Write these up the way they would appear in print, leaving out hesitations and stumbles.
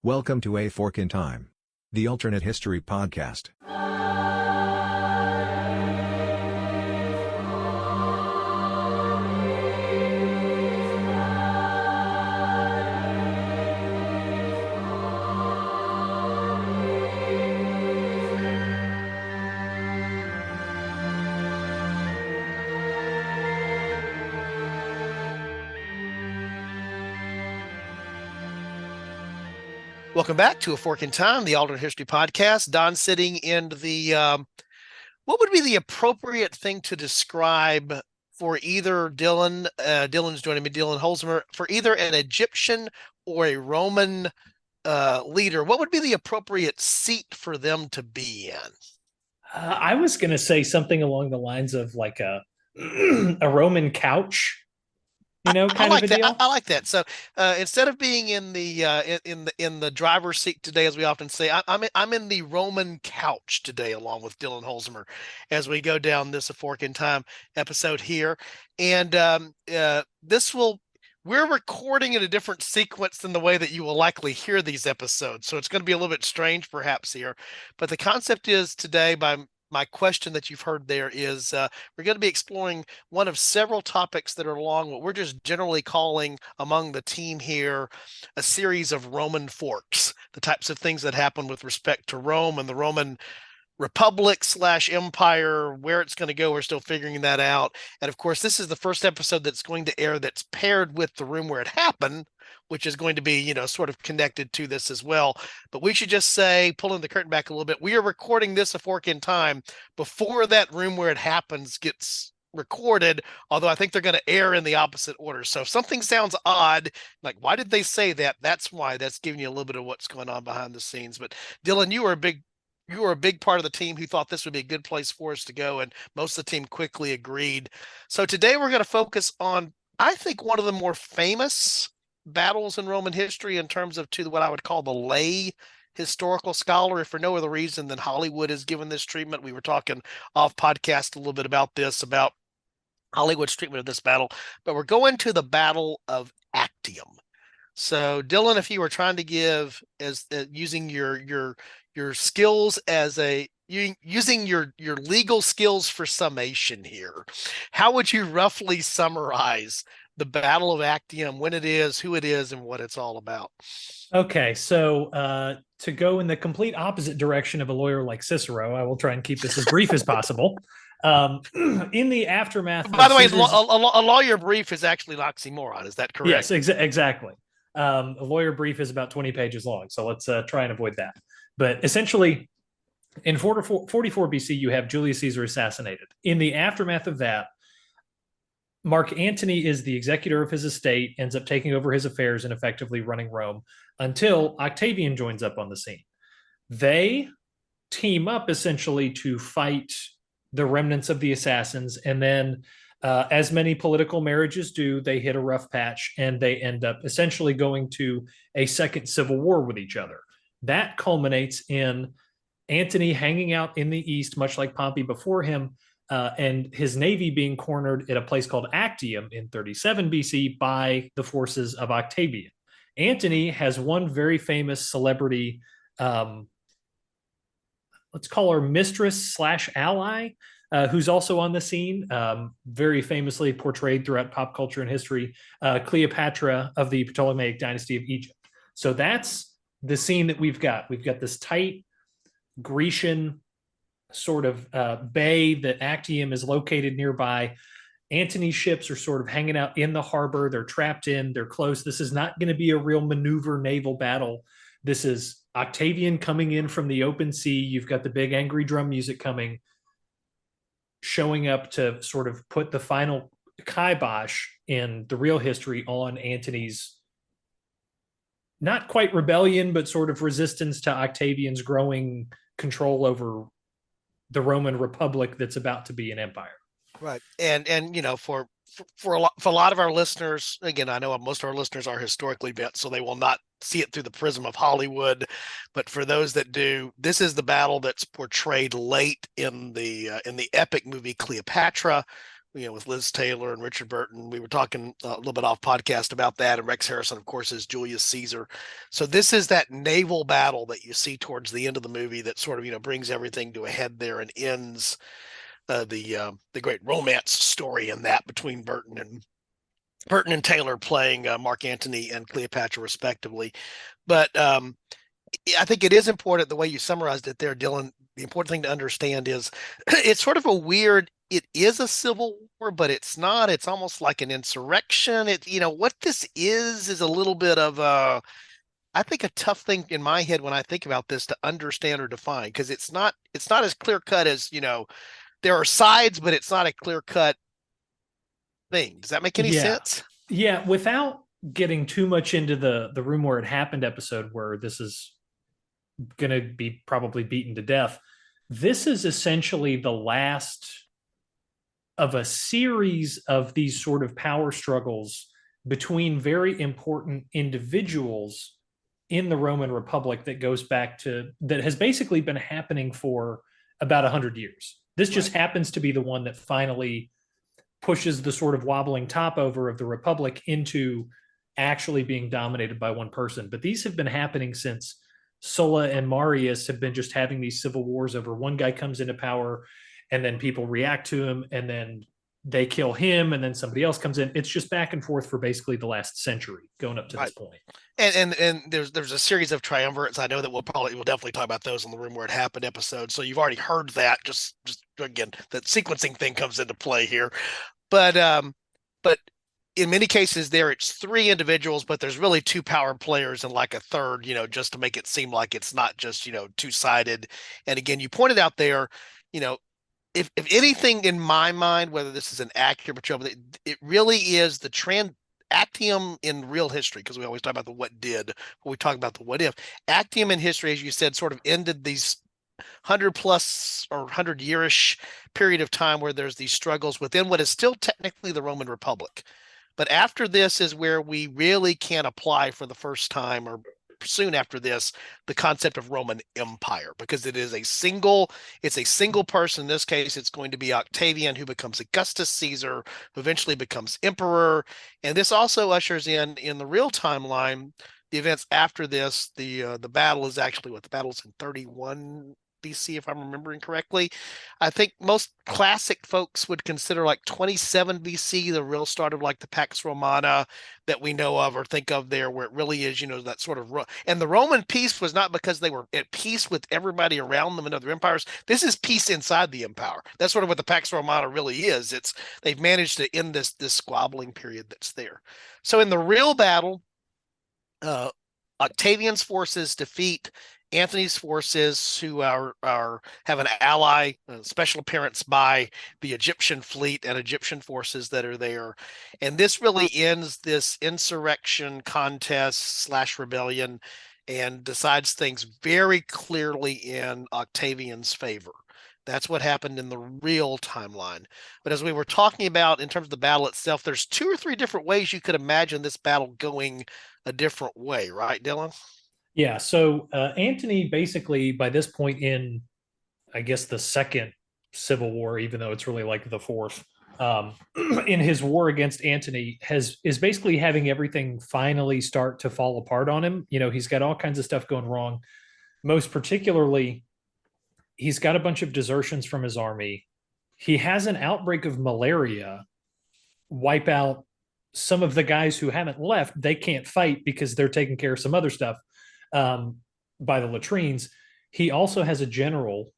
Welcome to A Fork in Time, the alternate history podcast. Welcome back to A Fork in Time, the alternate history podcast. Don sitting in what would be the appropriate thing to describe for either Dylan, Dylan's joining me, Dylan Holzmer, for either an Egyptian or a Roman leader? What would be the appropriate seat for them to be in? I was going to say something along the lines of like a a Roman couch, I kind of like a that. deal. I like that. So instead of being in the in the driver's seat today, as we often say, I'm in the Roman couch today, along with Dylan Holzmer, as we go down this A Fork in Time episode here. And this will we're recording in a different sequence than the way that you will likely hear these episodes, so it's going to be a little bit strange, perhaps here. But the concept is today, by my question that you've heard there, is we're going to be exploring one of several topics that are along what we're just generally calling among the team here a series of Roman forks, the types of things that happen with respect to Rome and the Roman Republic / Empire. Where it's going to go, we're still figuring that out. And of course, this is the first episode that's going to air that's paired with the room where it happened, which is going to be, sort of connected to this as well. But we should just say, pulling the curtain back a little bit, we are recording this A Fork in Time before that room where it happens gets recorded, although I think they're going to air in the opposite order. So if something sounds odd, like why did they say that, that's why. That's giving you a little bit of what's going on behind the scenes. But Dylan, you were a big part of the team who thought this would be a good place for us to go, and most of the team quickly agreed. So today we're going to focus on, I think, one of the more famous battles in Roman history in terms of to what I would call the lay historical scholar, if for no other reason than Hollywood has given this treatment. We were talking off podcast a little bit about this, about Hollywood's treatment of this battle, but we're going to the Battle of Actium. So, Dylan, if you were trying to give as using your skills as using your legal skills for summation here, how would you roughly summarize the Battle of Actium, when it is, who it is, and what it's all about? Okay, so to go in the complete opposite direction of a lawyer like Cicero, I will try and keep this as brief as possible. In the aftermath By of the way, Caesar's, a lawyer brief is actually an oxymoron. Is that yes, correct? exactly. A lawyer brief is about 20 pages long, so let's try and avoid that. But essentially, in 44 BC, you have Julius Caesar assassinated. In the aftermath of that, Mark Antony is the executor of his estate, ends up taking over his affairs and effectively running Rome until Octavian joins up on the scene. They team up essentially to fight the remnants of the assassins, and then as many political marriages do, they hit a rough patch and they end up essentially going to a second civil war with each other. That culminates in Antony hanging out in the east, much like Pompey before him, and his navy being cornered at a place called Actium in 37 BC by the forces of Octavian. Antony has one very famous celebrity, let's call her mistress / ally, who's also on the scene, very famously portrayed throughout pop culture and history, Cleopatra of the Ptolemaic dynasty of Egypt. So that's the scene that we've got. We've got this tight Grecian sort of bay that Actium is located nearby. Antony's ships are sort of hanging out in the harbor. They're trapped in, they're close. This is not going to be a real maneuver naval battle. This is Octavian coming in from the open sea. You've got the big angry drum music coming, showing up to sort of put the final kibosh in the real history on Antony's not quite rebellion, but sort of resistance to Octavian's growing control over the Roman Republic that's about to be an empire. Right. And for a lot of our listeners, again, I know most of our listeners are historically bent, so they will not see it through the prism of Hollywood. But for those that do, this is the battle that's portrayed late in the epic movie Cleopatra, with Liz Taylor and Richard Burton. We were talking a little bit off podcast about that, and Rex Harrison, of course, is Julius Caesar. So this is that naval battle that you see towards the end of the movie that sort of brings everything to a head there and ends the great romance story in that between Burton and Taylor playing Mark Antony and Cleopatra respectively. But I think it is important the way you summarized it there, Dylan. The important thing to understand is it's sort of a weird, it is a civil war, but it's not. It's almost like an insurrection. What this is a little bit of I think a tough thing in my head when I think about this to understand or define, because it's not as clear cut as, there are sides, but it's not a clear cut thing. Does that make any sense? Yeah. Without getting too much into the room where it happened episode, where this is going to be probably beaten to death, this is essentially the last of a series of these sort of power struggles between very important individuals in the Roman Republic that goes back to, that has basically been happening for about 100 years. This just happens to be the one that finally pushes the sort of wobbling top over of the Republic into actually being dominated by one person. But these have been happening since Sulla and Marius have been just having these civil wars over one guy comes into power and then people react to him and then they kill him and then somebody else comes in. It's just back and forth for basically the last century going up to this point. And there's a series of triumvirates. I know that we'll definitely talk about those in the Room Where It Happened episode. So you've already heard that. Just again, that sequencing thing comes into play here. But in many cases there it's three individuals, but there's really two power players and like a third, just to make it seem like it's not just, two-sided. And again, you pointed out there, if anything in my mind, whether this is an accurate portrayal, it really is the Actium in real history, because we always talk about the what did, when we talk about the what if. Actium in history, as you said, sort of ended these 100 plus or 100-year-ish period of time where there's these struggles within what is still technically the Roman Republic. But after this is where we really can apply for the first time, or soon after this, the concept of Roman Empire, because it's a single person. In this case, it's going to be Octavian, who becomes Augustus Caesar, who eventually becomes emperor. And this also ushers in the real timeline, the events after this. The battle is actually the battle's in 31 BC, if I'm remembering correctly. I think most classic folks would consider like 27 BC the real start of like the Pax Romana that we know of or think of there, where it really is, that sort of and the Roman peace was not because they were at peace with everybody around them and other empires. This is peace inside the empire. That's sort of what the Pax Romana really is. They've managed to end this squabbling period that's there. So in the real battle, Octavian's forces defeat Antony's forces, who have an ally, special appearance by the Egyptian fleet and Egyptian forces that are there. And this really ends this insurrection contest / rebellion and decides things very clearly in Octavian's favor. That's what happened in the real timeline. But as we were talking about in terms of the battle itself, there's 2 or 3 different ways you could imagine this battle going a different way, right, Dylan? Yeah. So Antony basically by this point in, I guess, the second civil war, even though it's really like the fourth, in his war against Antony is basically having everything finally start to fall apart on him. He's got all kinds of stuff going wrong. Most particularly, he's got a bunch of desertions from his army. He has an outbreak of malaria, wipe out some of the guys who haven't left. They can't fight because they're taking care of some other stuff by the latrines. He also has a general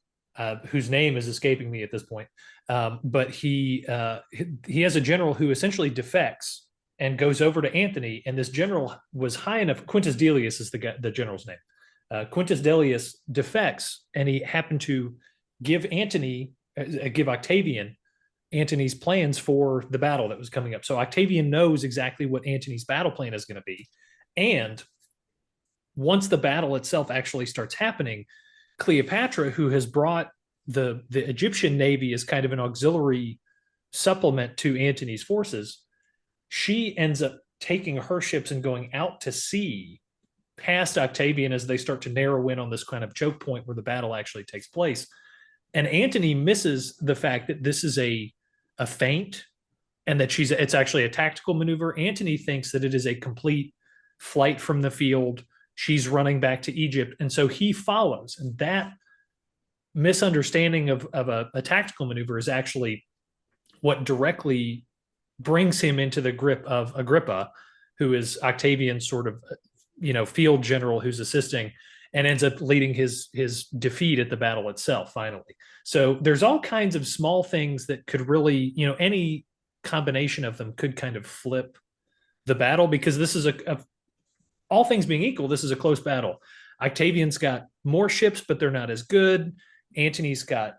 whose name is escaping me at this point, but he has a general who essentially defects and goes over to Antony. And this general was high enough. Quintus Delius is the general's name. Quintus Delius defects, and he happened to give Octavian Antony's plans for the battle that was coming up. So Octavian knows exactly what Antony's battle plan is going to be. And once the battle itself actually starts happening, Cleopatra, who has brought the Egyptian navy as kind of an auxiliary supplement to Antony's forces, she ends up taking her ships and going out to sea past Octavian as they start to narrow in on this kind of choke point where the battle actually takes place. And Antony misses the fact that this is a a feint and that it's actually a tactical maneuver. Antony thinks that it is a complete flight from the field. She's running back to Egypt. And so he follows. And that misunderstanding of a tactical maneuver is actually what directly brings him into the grip of Agrippa, who is Octavian's sort of, field general who's assisting, and ends up leading his defeat at the battle itself finally. So there's all kinds of small things that could really, any combination of them could kind of flip the battle, because this is all things being equal, this is a close battle. Octavian's got more ships, but they're not as good. Antony's got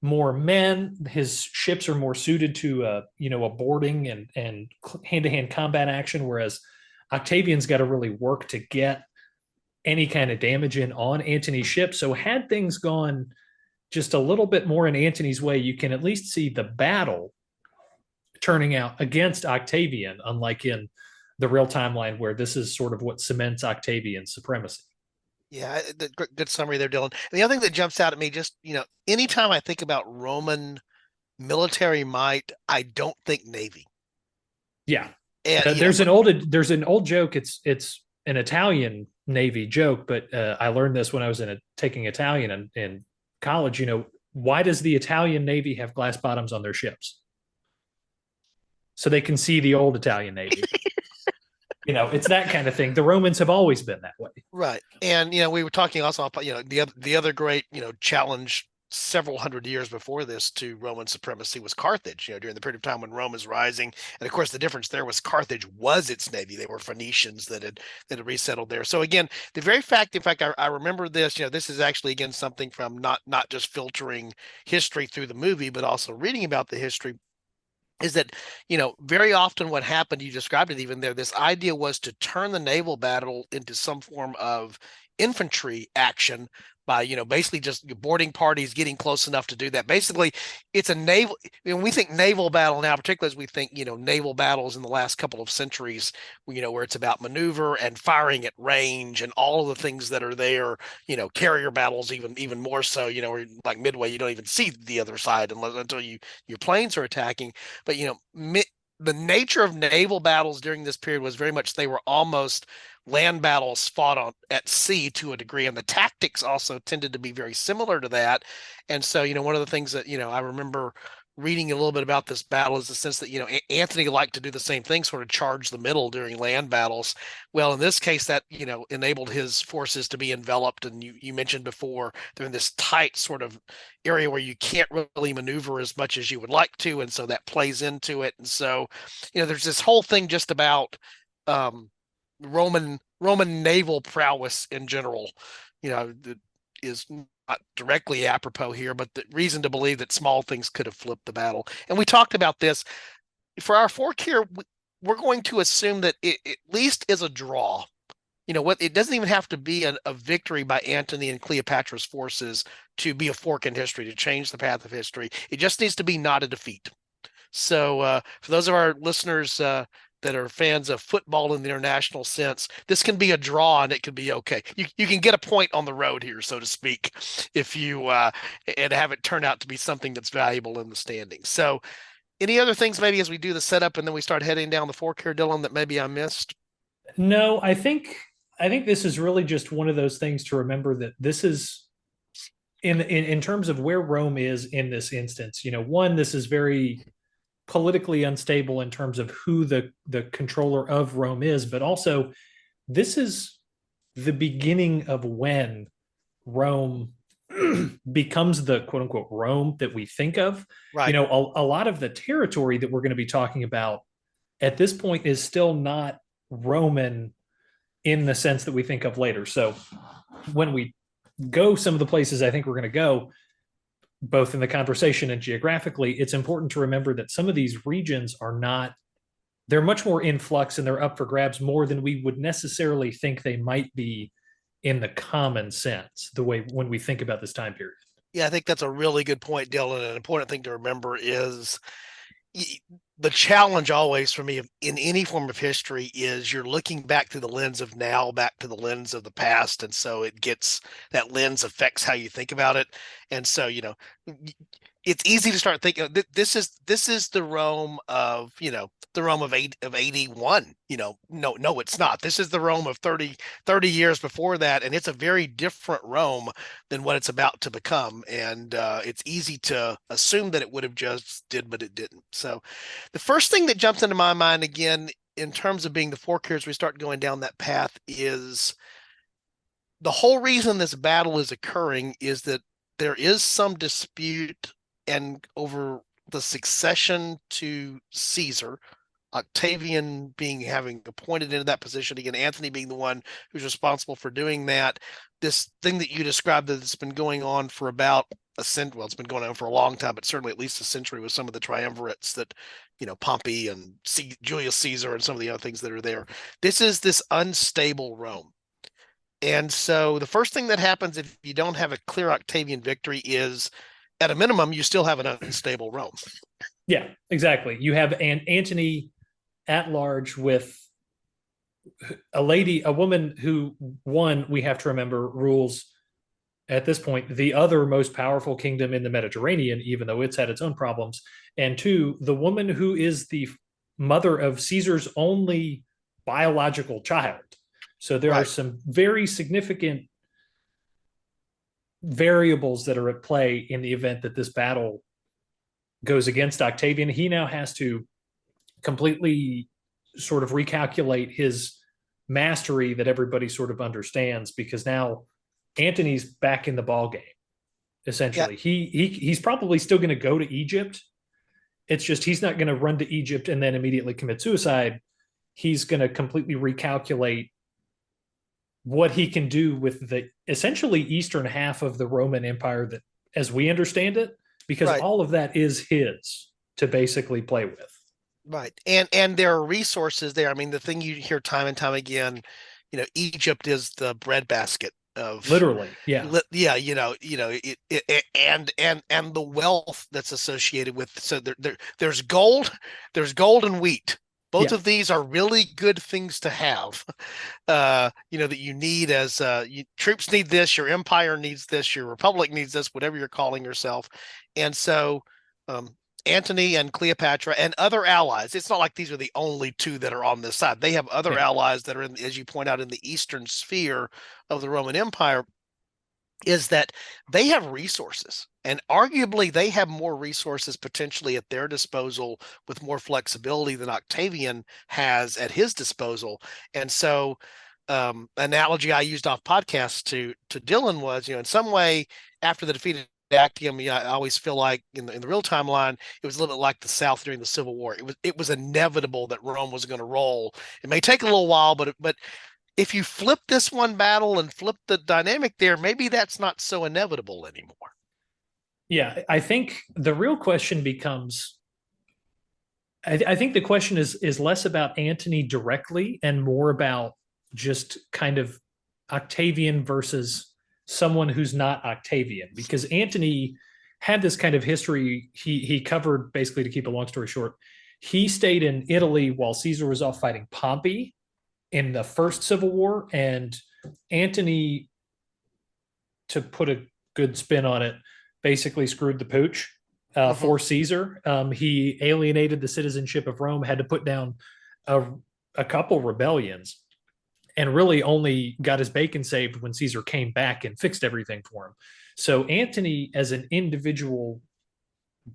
more men. His ships are more suited to a boarding and hand-to-hand combat action, whereas Octavian's got to really work to get any kind of damage in on Antony's ship. So had things gone just a little bit more in Antony's way, you can at least see the battle turning out against Octavian, unlike in the real timeline where this is sort of what cements Octavian's supremacy. Yeah, good summary there, Dylan. And the other thing that jumps out at me, just, anytime I think about Roman military might, I don't think Navy. Yeah. And there's an old joke. It's an Italian Navy joke, but I learned this when I was taking Italian in college. Why does the Italian Navy have glass bottoms on their ships? So they can see the old Italian Navy. It's that kind of thing. The Romans have always been that way. Right. And, we were talking also about, the other great, challenge several hundred years before this to Roman supremacy was Carthage, during the period of time when Rome is rising. And of course, the difference there was Carthage was its navy. They were Phoenicians that had resettled there. So again, the very fact, in fact, I remember this, this is actually, again, something from not just filtering history through the movie, but also reading about the history, is that, very often what happened, you described it even there, this idea was to turn the naval battle into some form of infantry action by, basically just boarding parties getting close enough to do that. Basically, it's a naval, when we think naval battle now, particularly as we think, naval battles in the last couple of centuries, where it's about maneuver and firing at range and all of the things that are there, carrier battles, even more so, where like Midway, you don't even see the other side until your planes are attacking. But, the nature of naval battles during this period was very much, they were almost land battles fought at sea to a degree, and the tactics also tended to be very similar to that. And so, one of the things that, I remember reading a little bit about this battle is the sense that, Antony liked to do the same thing, sort of charge the middle during land battles. Well, in this case, that, enabled his forces to be enveloped. And you mentioned before, they're in this tight sort of area where you can't really maneuver as much as you would like to. And so that plays into it. And so, there's this whole thing just about, Roman naval prowess in general, that is not directly apropos here, but the reason to believe that small things could have flipped the battle. And we talked about this for our fork here. We're going to assume that it at least is a draw. It doesn't even have to be a victory by Antony and Cleopatra's forces to be a fork in history, to change the path of history. It just needs to be not a defeat. So for those of our listeners that are fans of football in the international sense, this can be a draw and it can be okay. You can get a point on the road here, so to speak, if you and have it turn out to be something that's valuable in the standings. So any other things maybe as we do the setup and then we start heading down the fork here, Dylan, that maybe I missed? No, I think this is really just one of those things to remember, that this is in terms of where Rome is in this instance. One, this is very politically unstable in terms of who the controller of Rome is, but also this is the beginning of when Rome becomes the quote unquote Rome that we think of. Right. A lot of the territory that we're going to be talking about at this point is still not Roman in the sense that we think of later. So when we go some of the places I think we're going to go, both in the conversation and geographically, it's important to remember that some of these regions they're much more in flux and they're up for grabs more than we would necessarily think they might be in the common sense, the way when we think about this time period. Yeah, I think that's a really good point, Dylan. An important thing to remember is the challenge always for me in any form of history is you're looking back through the lens of now, back to the lens of the past. And so that lens affects how you think about it. And so, it's easy to start thinking this is the Rome of, the Rome of 81. No, it's not. This is the Rome of 30 years before that, and it's a very different Rome than what it's about to become. And it's easy to assume that it would have just did, but it didn't. So the first thing that jumps into my mind again, in terms of being the four characters, we start going down that path, is the whole reason this battle is occurring is that there is some dispute and over the succession to Caesar, Octavian having appointed into that position, again, Antony being the one who's responsible for doing that. This thing that you described that's been going on for about a century, well, it's been going on for a long time, but certainly at least a century, with some of the triumvirates that, Pompey and Julius Caesar and some of the other things that are there. This is this unstable Rome. And so the first thing that happens if you don't have a clear Octavian victory is, at a minimum, you still have an unstable Rome. Yeah, exactly. You have Antony at large with a woman who, one, we have to remember, rules at this point the other most powerful kingdom in the Mediterranean, even though it's had its own problems. And two, the woman who is the mother of Caesar's only biological child. So there are some very significant variables that are at play in the event that this battle goes against Octavian. He now has to completely sort of recalculate his mastery that everybody sort of understands, because now Antony's back in the ball game. Essentially, he's probably still going to go to Egypt. It's just he's not going to run to Egypt and then immediately commit suicide. He's going to completely recalculate what he can do with the essentially eastern half of the Roman Empire, that, as we understand it, because all of that is his to basically play with. Right. And there are resources there. I mean, the thing you hear time and time again, Egypt is the breadbasket of, literally. Yeah. And the wealth that's associated with. So there's gold and wheat. Both of these are really good things to have, that you need as troops need this, your empire needs this, your republic needs this, whatever you're calling yourself. And so Antony and Cleopatra and other allies, it's not like these are the only two that are on this side. They have other allies that are, as you point out, in the eastern sphere of the Roman Empire, is that they have resources, and arguably they have more resources potentially at their disposal with more flexibility than Octavian has at his disposal. And so analogy I used off podcast to Dylan was, in some way, after the defeat of Actium, I always feel like in the real timeline, it was a little bit like the South during the Civil War. It was inevitable that Rome was going to roll. It may take a little while, but if you flip this one battle and flip the dynamic there, maybe that's not so inevitable anymore. Yeah, I think the real question becomes, I think the question is less about Antony directly and more about just kind of Octavian versus someone who's not Octavian, because Antony had this kind of history. He covered, basically, to keep a long story short, he stayed in Italy while Caesar was off fighting Pompey in the first Civil War, and Antony, to put a good spin on it, basically screwed the pooch for Caesar. He alienated the citizenship of Rome, had to put down a couple rebellions, and really only got his bacon saved when Caesar came back and fixed everything for him. So Antony, as an individual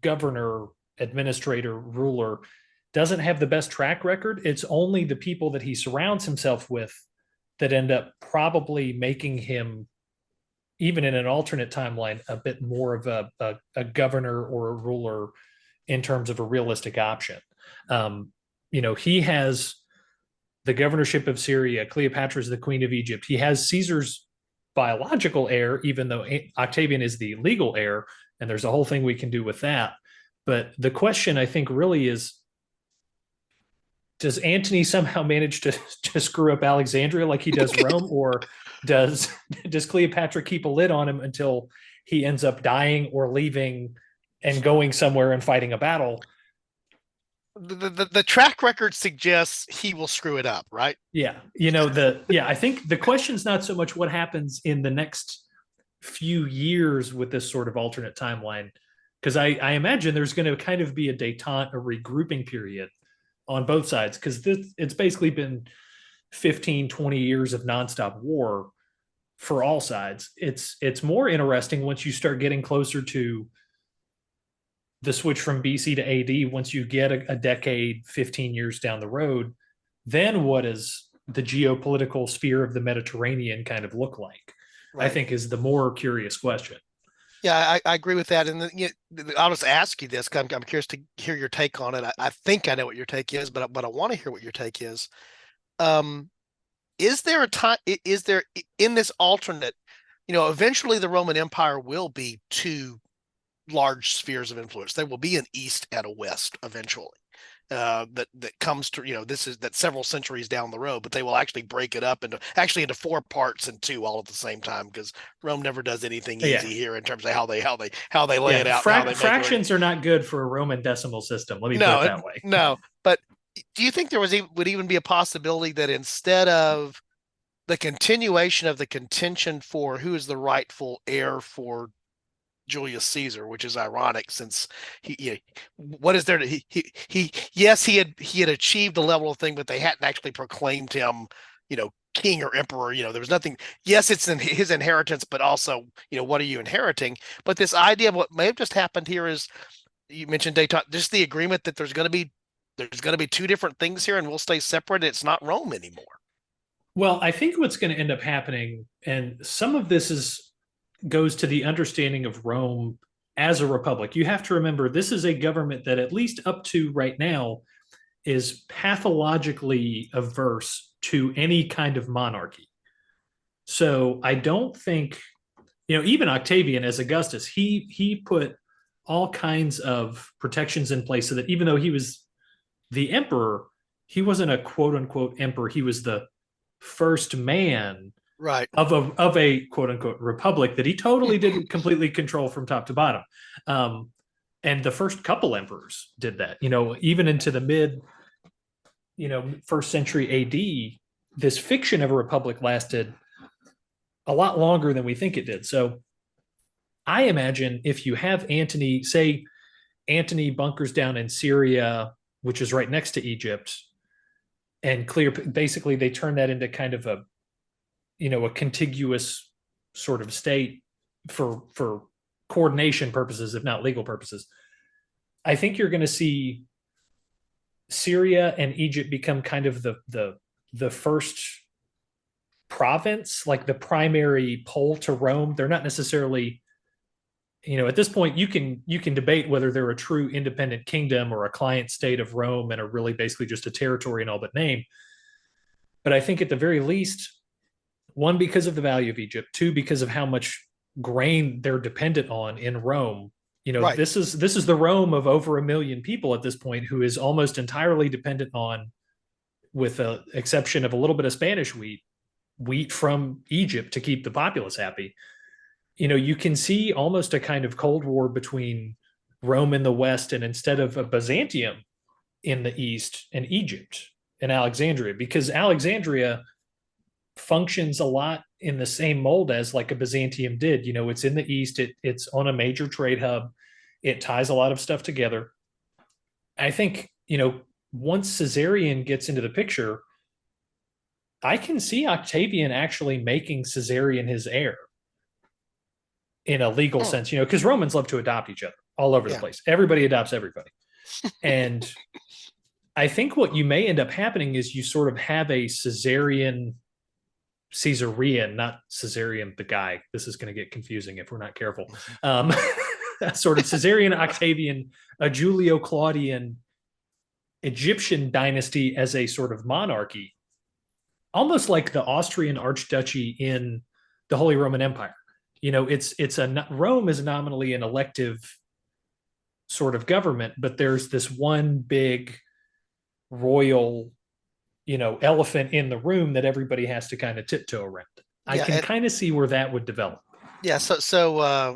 governor, administrator, ruler, doesn't have the best track record. It's only the people that he surrounds himself with that end up probably making him, even in an alternate timeline, a bit more of a governor or a ruler in terms of a realistic option. He has the governorship of Syria. Cleopatra is the queen of Egypt. He has Caesar's biological heir, even though Octavian is the legal heir, and there's a whole thing we can do with that. But the question, I think, really is, does Antony somehow manage to screw up Alexandria like he does Rome, or does Cleopatra keep a lid on him until he ends up dying or leaving and going somewhere and fighting a battle? The track record suggests he will screw it up, right? Yeah. I think the question's not so much what happens in the next few years with this sort of alternate timeline, because I imagine there's going to kind of be a detente, a regrouping period on both sides, because it's basically been 15, 20 years of nonstop war for all sides. It's more interesting once you start getting closer to the switch from BC to AD. Once you get a decade, 15 years down the road, then what does the geopolitical sphere of the Mediterranean kind of look like? Right. I think is the more curious question. Yeah, I agree with that. And I'll just ask you this, because I'm curious to hear your take on it. I think I know what your take is, but I want to hear what your take is. Is there a time, is there in this alternate, eventually the Roman Empire will be two large spheres of influence. There will be an East and a West eventually. That comes to, this is that several centuries down the road, but they will actually break it up into four parts and two all at the same time, because Rome never does anything easy here in terms of how they lay it out. Fractions are not good for a Roman decimal system. Let me put it that way. No, but do you think there would even be a possibility that instead of the continuation of the contention for who is the rightful heir for Julius Caesar, which is ironic since what is there to he had achieved the level of thing, but they hadn't actually proclaimed him, king or emperor. There was nothing. Yes, it's in his inheritance, but also, what are you inheriting? But this idea of what may have just happened here is, you mentioned detente, just the agreement that there's going to be two different things here, and we'll stay separate. It's not Rome anymore. Well, I think what's going to end up happening, and some of this goes to the understanding of Rome as a republic. You have to remember, this is a government that, at least up to right now, is pathologically averse to any kind of monarchy. So I don't think, even Octavian as Augustus, he put all kinds of protections in place so that even though he was the emperor, he wasn't a quote unquote emperor. He was the first man of a quote unquote republic that he totally didn't completely control from top to bottom. And the first couple emperors did that, even into the mid, first century AD, this fiction of a republic lasted a lot longer than we think it did. So I imagine if you have Antony, say Antony bunkers down in Syria, which is right next to Egypt, and basically they turn that into kind of a contiguous sort of state for coordination purposes, if not legal purposes. I think you're going to see Syria and Egypt become kind of the first province, like the primary pole to Rome. They're not necessarily, at this point you can debate whether they're a true independent kingdom or a client state of Rome and are really basically just a territory in all but name. But I think at the very least, one, because of the value of Egypt, two, because of how much grain they're dependent on in Rome. This is the Rome of over 1 million people at this point, who is almost entirely dependent on, with the exception of a little bit of Spanish wheat from Egypt to keep the populace happy. You can see almost a kind of Cold War between Rome in the West and, instead of a Byzantium in the East, and Egypt and Alexandria, because Alexandria functions a lot in the same mold as like a Byzantium did. It's in the East. It's on a major trade hub. It ties a lot of stuff together. I think, once Caesarion gets into the picture, I can see Octavian actually making Caesarion his heir in a legal sense, because Romans love to adopt each other all over the place. Everybody adopts everybody. And I think what you may end up happening is you sort of have a Caesarian, not Caesarion the guy. This is going to get confusing if we're not careful. Sort of Caesarian, Octavian, a Julio-Claudian Egyptian dynasty as a sort of monarchy, almost like the Austrian Archduchy in the Holy Roman Empire. Rome is nominally an elective sort of government, but there's this one big royal, elephant in the room that everybody has to kind of tiptoe around. I can kind of see where that would develop. Yeah. So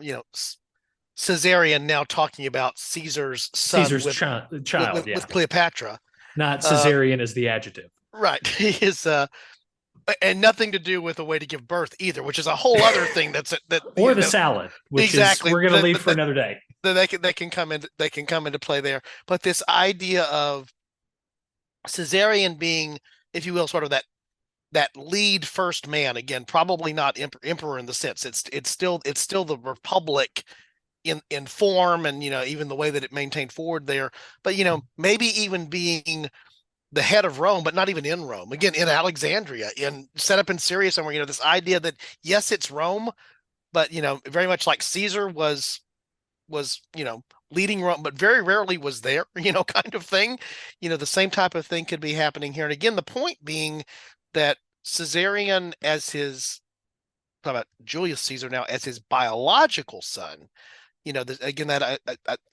Caesarion, now talking about Caesar's son, child, with Cleopatra, not Caesarion as the adjective. Right. He is. and nothing to do with a way to give birth either, which is a whole other thing or the salad, which is exactly we're going to leave for another day. They can come into play there. But this idea of Caesarion being, if you will, sort of that lead first man, again, probably not emperor in the sense, it's still the Republic in form, and even the way that it maintained forward there, but maybe even being the head of Rome, but not even in Rome. Again, in Alexandria, in set up in Syria somewhere. This idea that yes, it's Rome, but very much like Caesar was leading Rome, but very rarely was there. Kind of thing. The same type of thing could be happening here. And again, the point being that Caesarion, as his, talk about Julius Caesar now as his biological son. Again, that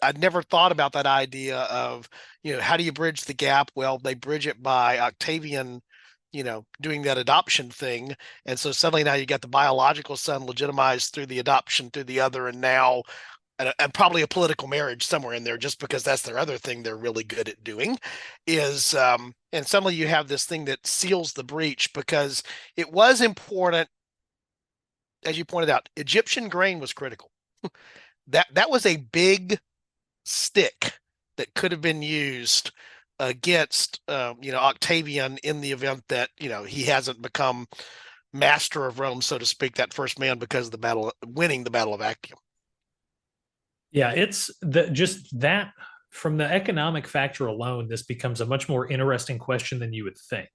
I'd never thought about that idea of, how do you bridge the gap? Well, they bridge it by Octavian, doing that adoption thing. And so suddenly now you got the biological son legitimized through the adoption through the other, and now, and probably a political marriage somewhere in there, just because that's their other thing they're really good at doing is, and suddenly you have this thing that seals the breach, because it was important, as you pointed out, Egyptian grain was critical. That was a big stick that could have been used against Octavian in the event that he hasn't become master of Rome, so to speak, that first man, because of winning the Battle of Actium. Yeah, it's just that from the economic factor alone, this becomes a much more interesting question than you would think.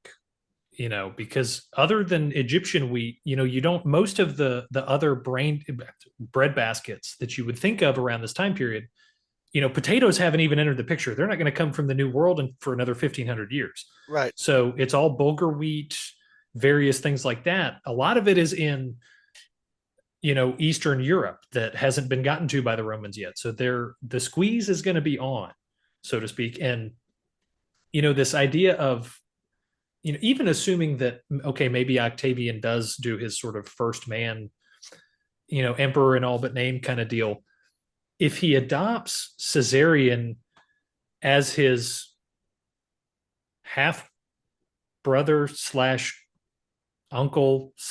Because other than Egyptian wheat, you don't, most of the other bread baskets that you would think of around this time period, potatoes haven't even entered the picture. They're not going to come from the New World for another 1,500 years. Right. So it's all bulgur wheat, various things like that. A lot of it is in, Eastern Europe that hasn't been gotten to by the Romans yet. So the squeeze is going to be on, so to speak. And, this idea of, even assuming that, okay, maybe Octavian does do his sort of first man, emperor in all but name kind of deal. If he adopts Caesarion as his half brother / uncle /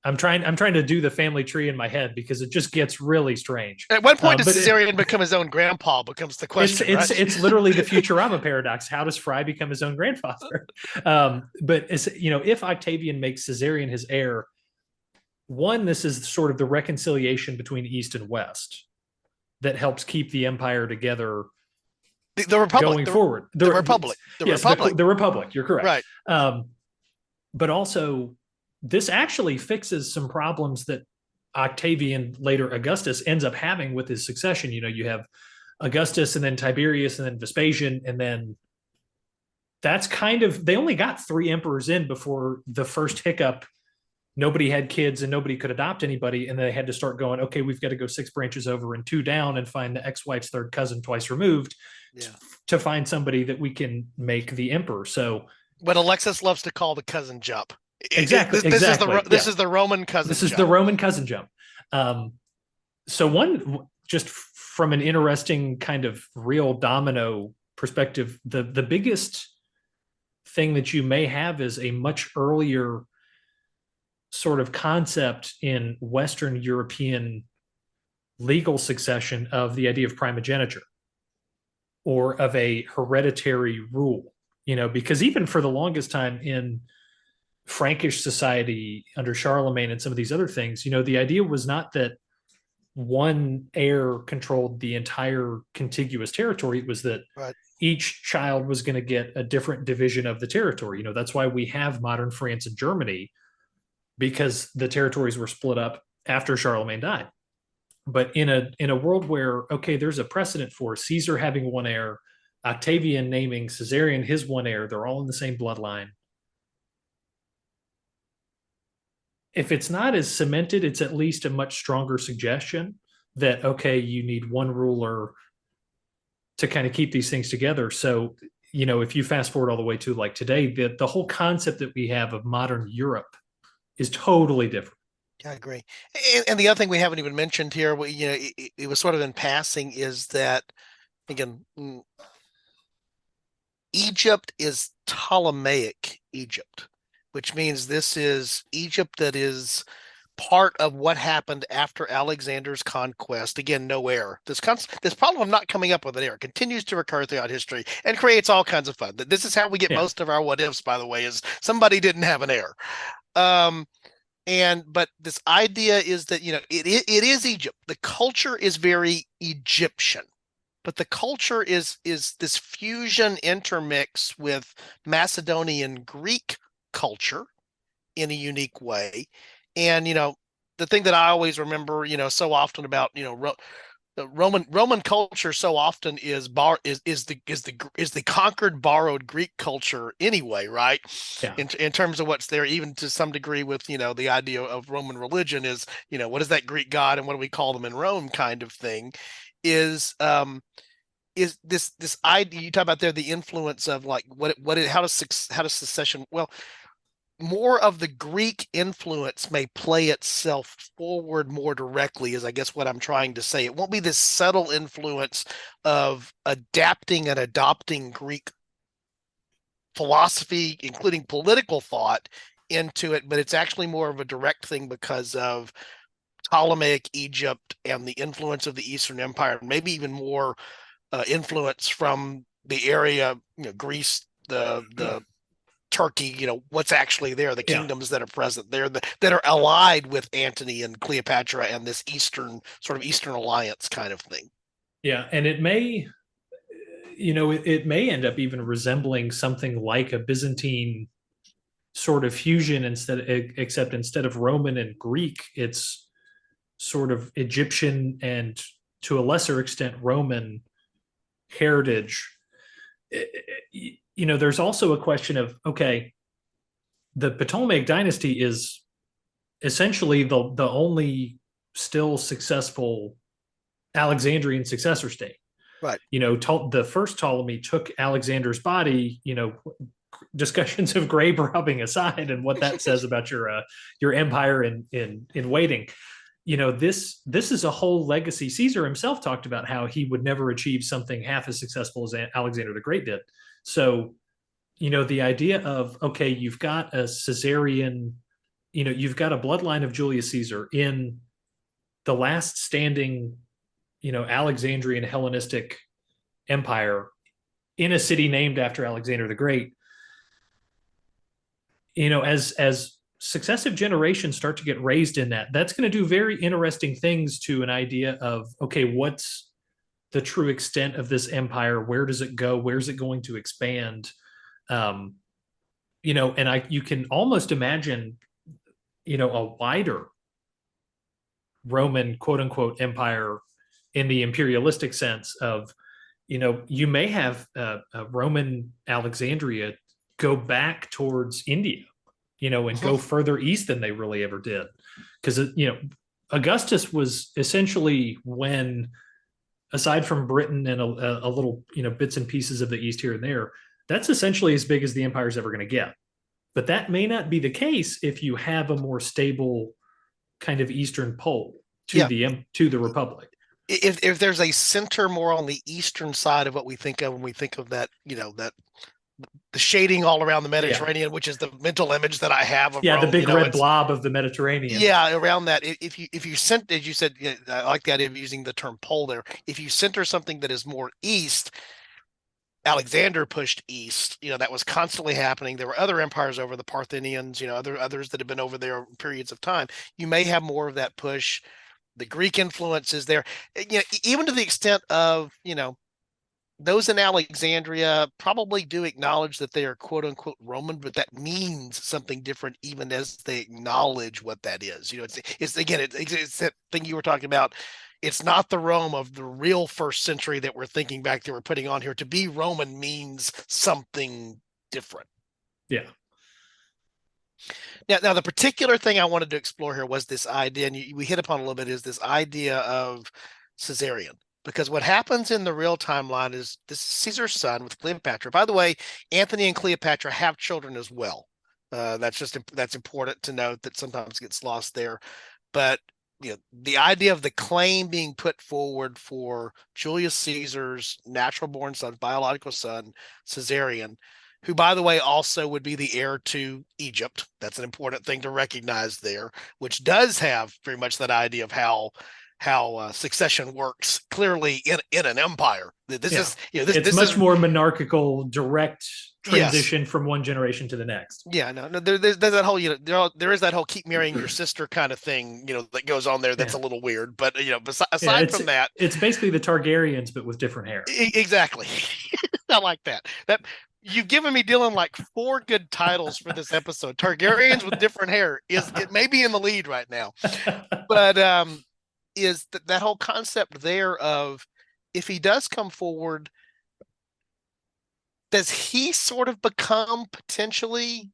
I'm trying to do the family tree in my head because it just gets really strange. At what point does Caesarion become his own grandpa? Becomes the question. It's literally the Futurama paradox. How does Fry become his own grandfather? But if Octavian makes Caesarion his heir, one, this is sort of the reconciliation between East and West that helps keep the empire together. The Republic going forward. The Republic. The Republic. You're correct. Right. But also, this actually fixes some problems that Octavian, later Augustus, ends up having with his succession. You have Augustus and then Tiberius and then Vespasian, and then that's kind of, they only got 3 emperors in before the first hiccup. Nobody had kids and nobody could adopt anybody, and they had to start going, okay, we've got to go 6 branches over and 2 down and find the ex-wife's third cousin twice removed to find somebody that we can make the emperor. So what Alexis loves to call the cousin jump. Exactly. This is the Roman cousin. This is the Roman cousin jump. So one, just from an interesting kind of real domino perspective, the biggest thing that you may have is a much earlier sort of concept in Western European legal succession of the idea of primogeniture or of a hereditary rule, because even for the longest time in Frankish society under Charlemagne and some of these other things, the idea was not that one heir controlled the entire contiguous territory. It was that each child was going to get a different division of the territory. That's why we have modern France and Germany, because the territories were split up after Charlemagne died. But in a world where, okay, there's a precedent for Caesar having one heir, Octavian naming Caesarion his one heir, they're all in the same bloodline. If it's not as cemented, it's at least a much stronger suggestion that, okay, you need one ruler to kind of keep these things together. So, if you fast forward all the way to like today, the whole concept that we have of modern Europe is totally different. Yeah, I agree. And the other thing we haven't even mentioned here, it was sort of in passing, is that, again, Egypt is Ptolemaic Egypt. which means this is Egypt that is part of what happened after Alexander's conquest. Again, no heir. This problem of not coming up with an heir continues to recur throughout history and creates all kinds of fun. This is how we get Yeah. most of our what ifs, by the way, is somebody didn't have an heir. But this idea is that it is Egypt. The culture is very Egyptian, but the culture is this fusion intermix with Macedonian Greek culture in a unique way. And the thing that I always remember, so often about the Roman culture so often is the conquered borrowed Greek culture anyway, right? Yeah. In terms of what's there, even to some degree with the idea of Roman religion is what is that Greek god and what do we call them in Rome kind of thing is this idea you talk about there, the influence of like how does secession, well, more of the Greek influence may play itself forward more directly, is I guess what I'm trying to say. It won't be this subtle influence of adapting and adopting Greek philosophy, including political thought, into it, but it's actually more of a direct thing because of Ptolemaic Egypt and the influence of the Eastern Empire, maybe even more influence from the area, Greece, the Turkey, what's actually there, the Yeah. kingdoms that are present there that are allied with Antony and Cleopatra and this Eastern alliance kind of thing. Yeah. And it may, it may end up even resembling something like a Byzantine sort of fusion except instead of Roman and Greek, it's sort of Egyptian and to a lesser extent Roman heritage. There's also a question of, okay, the Ptolemaic dynasty is essentially the only still successful Alexandrian successor state. Right. The first Ptolemy took Alexander's body, discussions of grave robbing aside and what that says about your empire in waiting. This is a whole legacy. Caesar himself talked about how he would never achieve something half as successful as Alexander the Great did. So, the idea of, okay, you've got a Caesarian, you've got a bloodline of Julius Caesar in the last standing, Alexandrian Hellenistic empire in a city named after Alexander the Great. As successive generations start to get raised in that's going to do very interesting things to an idea of, okay, what's the true extent of this empire? Where does it go? Where's it going to expand? And you can almost imagine, a wider Roman quote unquote empire in the imperialistic sense of, you may have a Roman Alexandria go back towards India, and go further east than they really ever did. Because, Augustus was essentially when, aside from Britain and a little, bits and pieces of the East here and there, that's essentially as big as the empire's ever going to get. But that may not be the case if you have a more stable kind of Eastern pole to the Republic. If there's a center more on the eastern side of what we think of when we think of that, that the shading all around the Mediterranean, which is the mental image that I have of Rome, the big red blob of the Mediterranean. Yeah, around that. If you sent, as you said, I like the idea of using the term pole there. If you center something that is more east, Alexander pushed east. That was constantly happening. There were other empires over, the Parthians, others that have been over there periods of time. You may have more of that push. The Greek influence is there, even to the extent of, those in Alexandria probably do acknowledge that they are quote unquote Roman, but that means something different even as they acknowledge what that is. It's that thing you were talking about. It's not the Rome of the real first century that we're thinking back that we're putting on here. To be Roman means something different. Yeah. Now the particular thing I wanted to explore here was this idea, and we hit upon a little bit, is this idea of Caesarian. Because what happens in the real timeline is this is Caesar's son with Cleopatra. By the way, Antony and Cleopatra have children as well. That's important to note, that sometimes gets lost there. But the idea of the claim being put forward for Julius Caesar's natural born son, biological son, Caesarian, who, by the way, also would be the heir to Egypt. That's an important thing to recognize there, which does have very much that idea of how succession works clearly in an empire. This is it's this much is more monarchical, direct yes. transition from one generation to the next. Yeah, no, there's that whole, there is that whole keep marrying your sister kind of thing, that goes on there. That's a little weird, but aside from that, it's basically the Targaryens, but with different hair. Exactly. I like that. You've given me, Dylan, like 4 good titles for this episode. Targaryens with different hair it may be in the lead right now, but is that whole concept there of, if he does come forward, does he sort of become potentially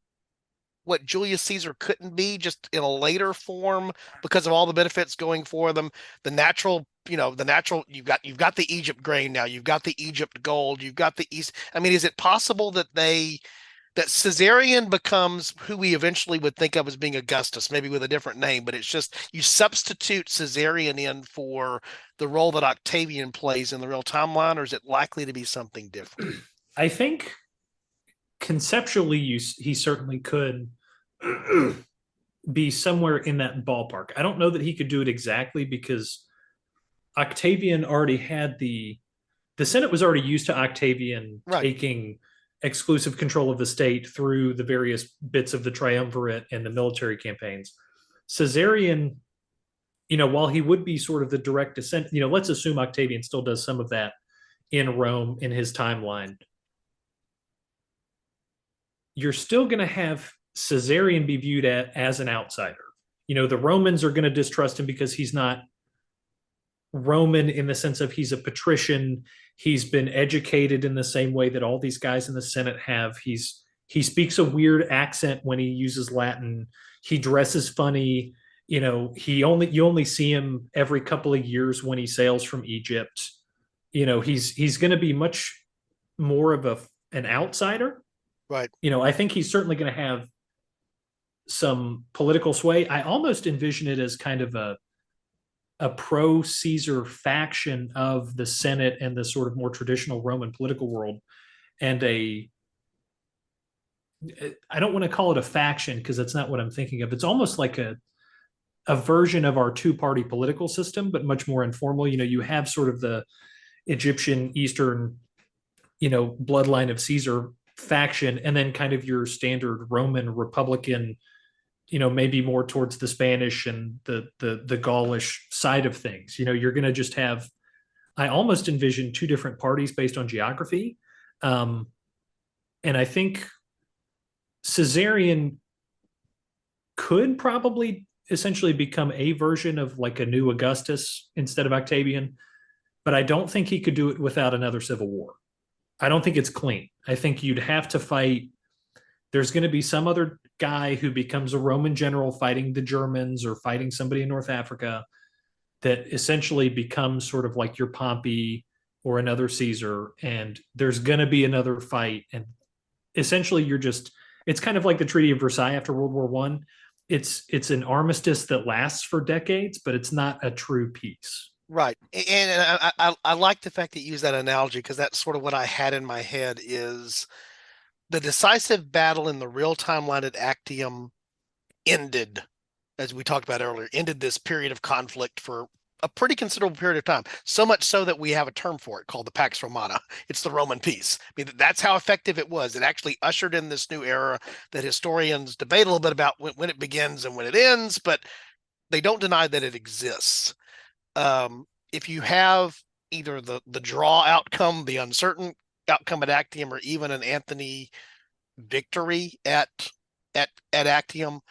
what Julius Caesar couldn't be, just in a later form, because of all the benefits going for them? The natural, you've got the Egypt grain now, you've got the Egypt gold, you've got the East. I mean, is it possible that Caesarion becomes who we eventually would think of as being Augustus, maybe with a different name, but it's just you substitute Caesarion in for the role that Octavian plays in the real timeline, or is it likely to be something different? I think conceptually, he certainly could be somewhere in that ballpark. I don't know that he could do it exactly, because Octavian already had the Senate was already used to Octavian taking exclusive control of the state through the various bits of the triumvirate and the military campaigns. Caesarion, while he would be sort of the direct descent, let's assume Octavian still does some of that in Rome in his timeline. You're still going to have Caesarion be viewed as an outsider. The Romans are going to distrust him because he's not Roman in the sense of he's a patrician. He's been educated in the same way that all these guys in the Senate have. He speaks a weird accent when he uses Latin. He dresses funny. You only see him every couple of years when he sails from Egypt. He's going to be much more of an outsider. Right. I think he's certainly going to have some political sway. I almost envision it as kind of a pro-Caesar faction of the Senate and the sort of more traditional Roman political world, and I don't want to call it a faction because that's not what I'm thinking of. It's almost like a version of our 2-party political system, but much more informal. You have sort of the Egyptian Eastern, bloodline of Caesar faction, and then kind of your standard Roman Republican, maybe more towards the Spanish and the Gaulish side of things. You're going to just have, I almost envision 2 different parties based on geography. And I think Caesarion could probably essentially become a version of like a new Augustus instead of Octavian, but I don't think he could do it without another civil war. I don't think it's clean. I think you'd have to fight. There's going to be some other guy who becomes a Roman general fighting the Germans or fighting somebody in North Africa that essentially becomes sort of like your Pompey or another Caesar. And there's going to be another fight. And essentially it's kind of like the Treaty of Versailles after World War I. It's an armistice that lasts for decades, but it's not a true peace. Right. And I like the fact that you use that analogy, because that's sort of what I had in my head, is the decisive battle in the real timeline at Actium ended, as we talked about earlier, ended this period of conflict for a pretty considerable period of time. So much so that we have a term for it called the Pax Romana. It's the Roman peace. I mean, that's how effective it was. It actually ushered in this new era that historians debate a little bit about when it begins and when it ends, but they don't deny that it exists. If you have either the draw outcome, the uncertain outcome at Actium, or even an Antony victory at Actium,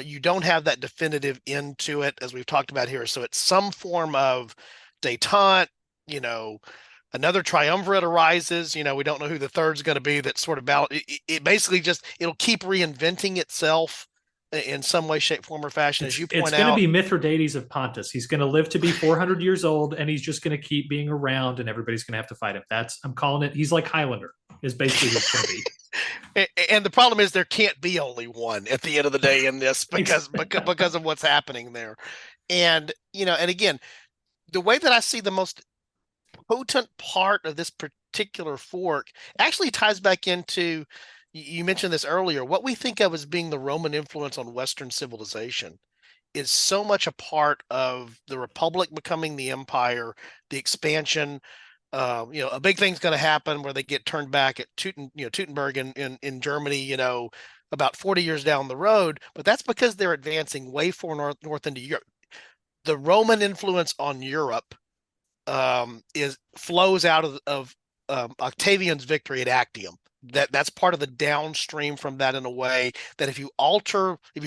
you don't have that definitive end to it, as we've talked about here. So it's some form of detente. Another triumvirate arises. We don't know who the third's going to be. That sort of it basically it'll keep reinventing itself in some way, shape, form, or fashion, as you point out. It's going to be Mithridates of Pontus. He's going to live to be 400 years old, and he's just going to keep being around, and everybody's going to have to fight him. I'm calling it. He's like Highlander, is basically what's going to be. And the problem is there can't be only one at the end of the day in this, because of what's happening there. And, and again, the way that I see the most potent part of this particular fork actually ties back into, you mentioned this earlier, what we think of as being the Roman influence on Western civilization is so much a part of the Republic becoming the empire, the expansion. A big thing's going to happen where they get turned back at Teutoburg in Germany, about 40 years down the road. But that's because they're advancing way far north into Europe. The Roman influence on Europe is flows out of Octavian's victory at Actium. That's part of the downstream from that, in a way that if you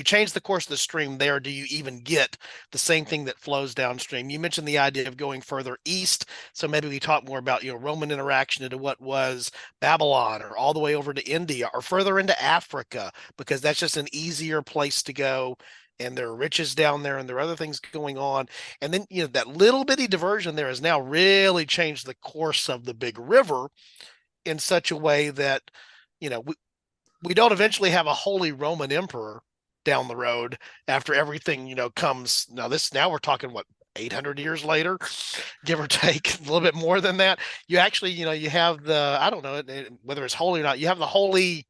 change the course of the stream there, do you even get the same thing that flows downstream? You mentioned the idea of going further east, so maybe we talk more about Roman interaction into what was Babylon, or all the way over to India, or further into Africa, because that's just an easier place to go, and there are riches down there, and there are other things going on. And then that little bitty diversion there has now really changed the course of the big river in such a way that we don't eventually have a Holy Roman Emperor down the road after everything comes. Now we're talking, what, 800 years later, give or take, a little bit more than that. You actually you have the, I don't know whether it's holy or not, you have the holy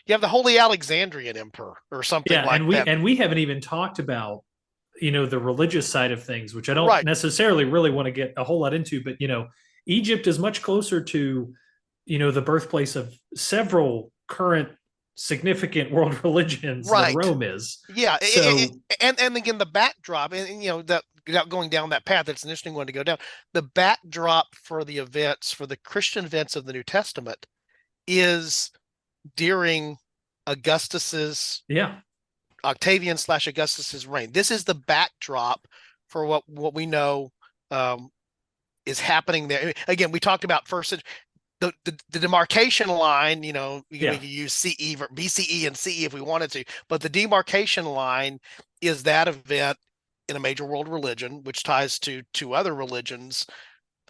Alexandrian Emperor or something like that. And we haven't even talked about the religious side of things, which I don't Right. necessarily really want to get a whole lot into, but Egypt is much closer to the birthplace of several current significant world religions than Right. Rome is. Yeah. So and again, the backdrop, and that going down that path, it's an interesting one to go down. The backdrop for the Christian events of the New Testament is during Augustus's Octavian/Augustus's reign. This is the backdrop for what we know is happening there. Again, we talked about first the demarcation line. We could use CE, BCE, and CE if we wanted to, but the demarcation line is that event in a major world religion, which ties to two other religions,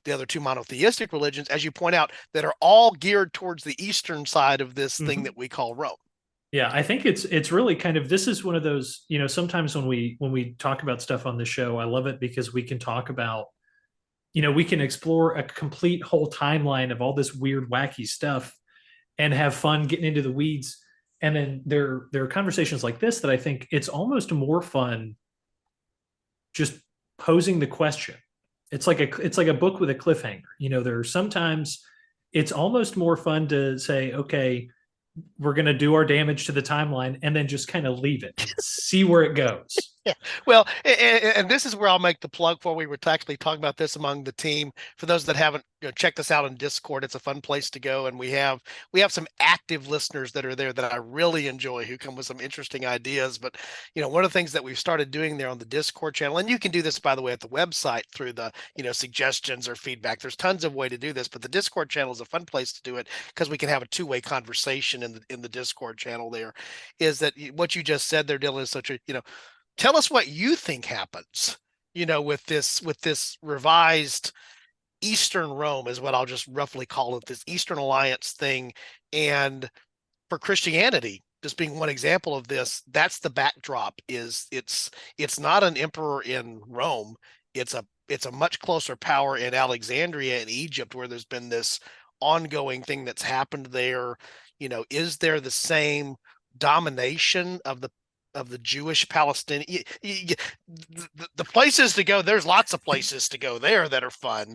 the other two monotheistic religions, as you point out, that are all geared towards the eastern side of this thing that we call Rome. Yeah, I think it's really kind of, this is one of those, sometimes when we talk about stuff on the show, I love it because we can talk about, we can explore a complete whole timeline of all this weird, wacky stuff and have fun getting into the weeds. And then there are conversations like this that I think it's almost more fun just posing the question. It's like a book with a cliffhanger. There are sometimes it's almost more fun to say, okay, we're going to do our damage to the timeline and then just kind of leave it and see where it goes. Yeah. Well, and this is where I'll make the plug for, we were actually talking about this among the team. For those that haven't checked us out on Discord, it's a fun place to go. And we have some active listeners that are there that I really enjoy, who come with some interesting ideas. But, one of the things that we've started doing there on the Discord channel, and you can do this, by the way, at the website through the, suggestions or feedback. There's tons of way to do this, but the Discord channel is a fun place to do it because we can have a two-way conversation in the Discord channel there. Is that what you just said there, Dylan, is such a, tell us what you think happens, with this revised Eastern Rome, is what I'll just roughly call it, this Eastern Alliance thing. And for Christianity, just being one example of this, that's the backdrop. It's not an emperor in Rome. It's a much closer power in Alexandria in Egypt, where there's been this ongoing thing that's happened there. Is there the same domination of the Jewish Palestinian, the places to go? There's lots of places to go there that are fun,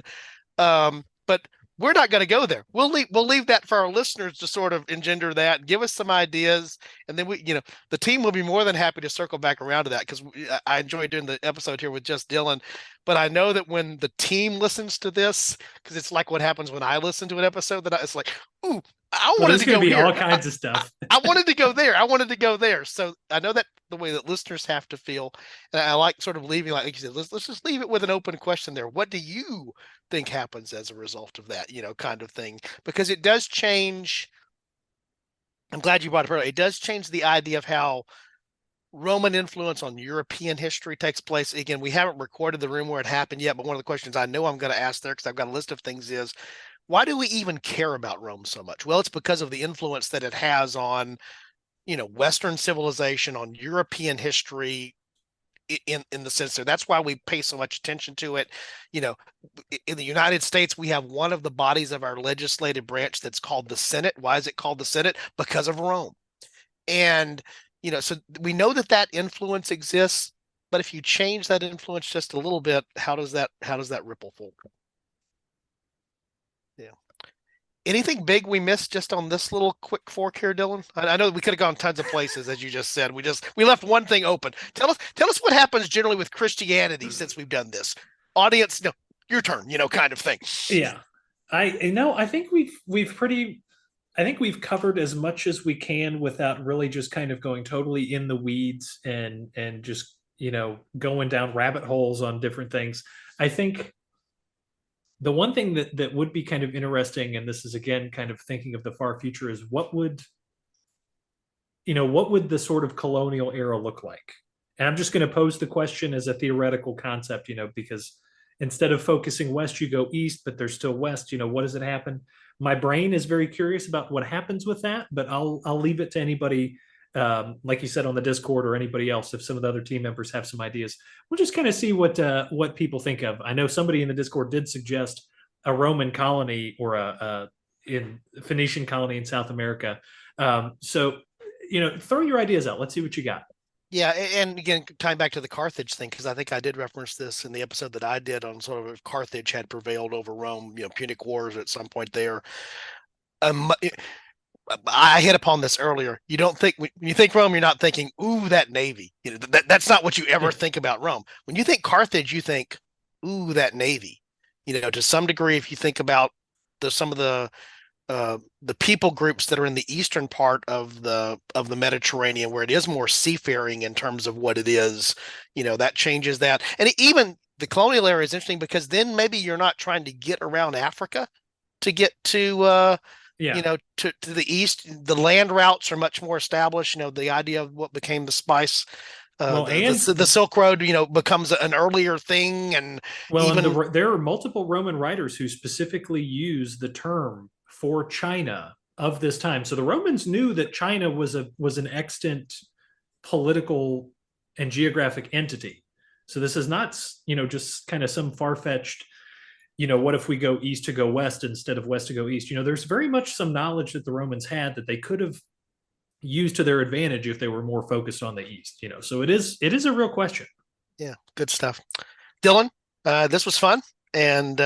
but we're not going to go there. We'll leave that for our listeners to sort of engender that and give us some ideas, and then the team will be more than happy to circle back around to that, because I enjoy doing the episode here with just Dylan. But I know that when the team listens to this, because it's like what happens when I listen to an episode, that it's like, ooh, I wanted to go be here. All kinds of stuff. I wanted to go there. I wanted to go there. So I know that the way that listeners have to feel, and I like sort of leaving, like you said, let's just leave it with an open question there. What do you think happens as a result of that, kind of thing? Because it does change. I'm glad you brought it up. It does change the idea of how Roman influence on European history takes place. Again, we haven't recorded the room where it happened yet, but one of the questions I know I'm going to ask there, because I've got a list of things, is why do we even care about Rome so much? Well, it's because of the influence that it has on, Western civilization, on European history, in the sense there. That's why we pay so much attention to it. You know, in the United States, we have one of the bodies of our legislative branch that's called the Senate. Why is it called the Senate? Because of Rome. And, so we know that influence exists, but if you change that influence just a little bit, how does that ripple forward? Yeah. Anything big we missed just on this little quick fork here, Dylan? I know we could have gone tons of places, as you just said. We left one thing open. Tell us what happens generally with Christianity since we've done this. Audience, no, your turn, kind of thing. Yeah. I think we've covered as much as we can without really just kind of going totally in the weeds and just, going down rabbit holes on different things. I think the one thing that would be kind of interesting, and this is again kind of thinking of the far future, is what would the sort of colonial era look like? And I'm just going to pose the question as a theoretical concept, because instead of focusing west, you go east, but there's still west. What does it happen? My brain is very curious about what happens with that, but I'll leave it to anybody, like you said on the Discord, or anybody else. If some of the other team members have some ideas, we'll just kind of see what people think of. I know somebody in the Discord did suggest a Roman colony or a in Phoenician colony in South America. So throw your ideas out. Let's see what you got. Yeah, and again, tying back to the Carthage thing, because I think I did reference this in the episode that I did on sort of if Carthage had prevailed over Rome, Punic Wars at some point there. I hit upon this earlier. You don't think when you think Rome, you're not thinking, "Ooh, that navy." That's not what you ever think about Rome. When you think Carthage, you think, "Ooh, that navy." To some degree, if you think about some of the people groups that are in the eastern part of the Mediterranean, where it is more seafaring in terms of what it is, that changes that. And even the colonial era is interesting because then maybe you're not trying to get around Africa to get to to the east. The land routes are much more established. The idea of what became the spice. The Silk Road, becomes an earlier thing, and there are multiple Roman writers who specifically use the term for China of this time. So the Romans knew that China was an extant political and geographic entity. So this is not, just kind of some far-fetched, what if we go east to go west instead of west to go east? There's very much some knowledge that the Romans had that they could have used to their advantage if they were more focused on the east. So it is a real question. Yeah, good stuff. Dylan, this was fun. And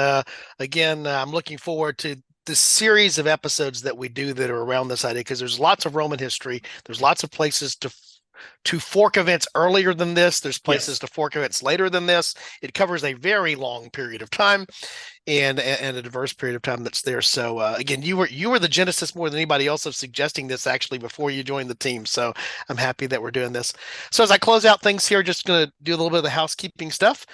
again, I'm looking forward to the series of episodes that we do that are around this idea, because there's lots of Roman history. There's lots of places to fork events earlier than this. There's places to fork events later than this. It covers a very long period of time and a diverse period of time that's there. So again, you were the genesis more than anybody else of suggesting this actually before you joined the team. So I'm happy that we're doing this. So as I close out things here, just going to do a little bit of the housekeeping stuff.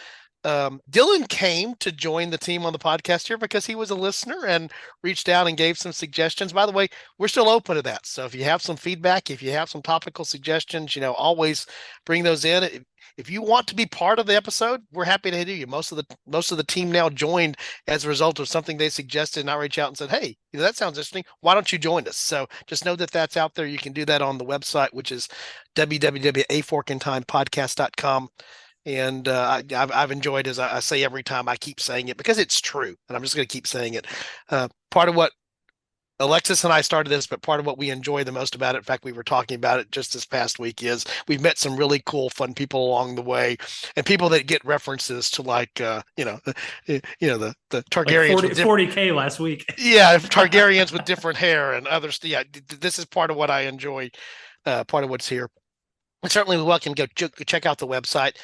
Dylan came to join the team on the podcast here because he was a listener and reached out and gave some suggestions. By the way, we're still open to that. So if you have some feedback, if you have some topical suggestions, always bring those in. If you want to be part of the episode, we're happy to do you. Most of the team now joined as a result of something they suggested, and I reach out and said, "Hey, that sounds interesting. Why don't you join us?" So just know that that's out there. You can do that on the website, which is www.aforkintimepodcast.com. And I've enjoyed, as I say every time, I keep saying it because it's true, and I'm just going to keep saying it. Part of what Alexis and I started this, but part of what we enjoy the most about it, in fact, we were talking about it just this past week, is we've met some really cool, fun people along the way, and people that get references to the Targaryens, like 40K last week. Yeah, Targaryens with different hair and others. Yeah, this is part of what I enjoy. Part of what's here. And certainly we welcome go check out the website.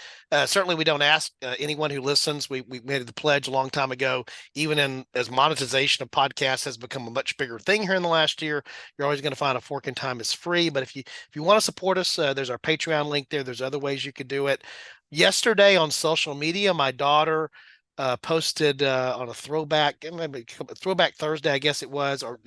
Certainly we don't ask anyone who listens. We made the pledge a long time ago, even as monetization of podcasts has become a much bigger thing here in the last year. You're always going to find a Fork in Time is free. But if you want to support us, there's our Patreon link there. There's other ways you could do it. Yesterday on social media, my daughter posted on a throwback Thursday, I guess it was, or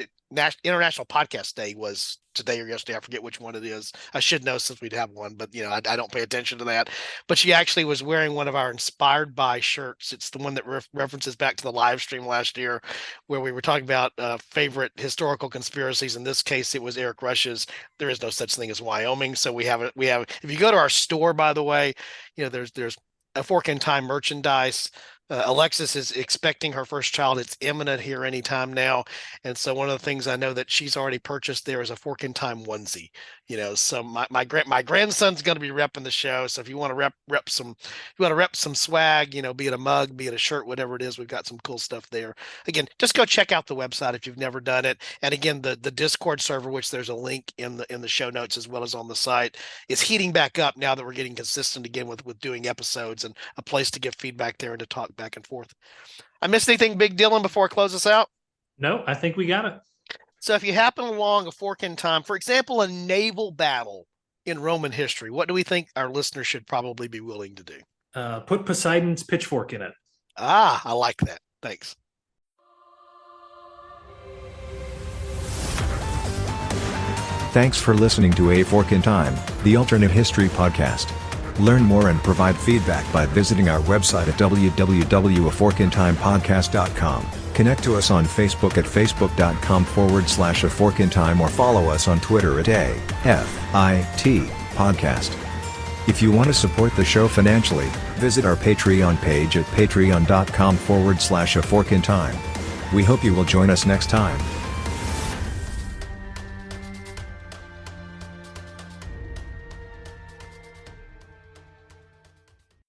International Podcast Day was today or yesterday. I forget which one it is. I should know since we'd have one, but I don't pay attention to that. But she actually was wearing one of our Inspired By shirts. It's the one that references back to the live stream last year where we were talking about favorite historical conspiracies. In this case, it was Eric Rush's "There is no such thing as Wyoming." So we have if you go to our store, by the way, there's a Fork in Time merchandise. Alexis is expecting her first child. It's imminent here anytime now. And so one of the things I know that she's already purchased there is a Fork in Time onesie. So my grandson's going to be repping the show. So if you want to rep some swag, be it a mug, be it a shirt, whatever it is, we've got some cool stuff there. Again, just go check out the website if you've never done it. And again, the Discord server, which there's a link in the show notes as well as on the site, is heating back up now that we're getting consistent again with doing episodes, and a place to give feedback there and to talk back and forth. I missed anything big, Dylan, before I close us out? No, I think we got it. So if you happen along a Fork in Time, for example, a naval battle in Roman history, what do we think our listeners should probably be willing to do? Put Poseidon's pitchfork in it. I like that. Thanks. Thanks for listening to A Fork in Time, the alternate history podcast. Learn more and provide feedback by visiting our website at www.aforkintimepodcast.com. Connect to us on Facebook at facebook.com/aforkintime or follow us on Twitter at AFIT Podcast. If you want to support the show financially, visit our Patreon page at patreon.com/aforkintime. We hope you will join us next time.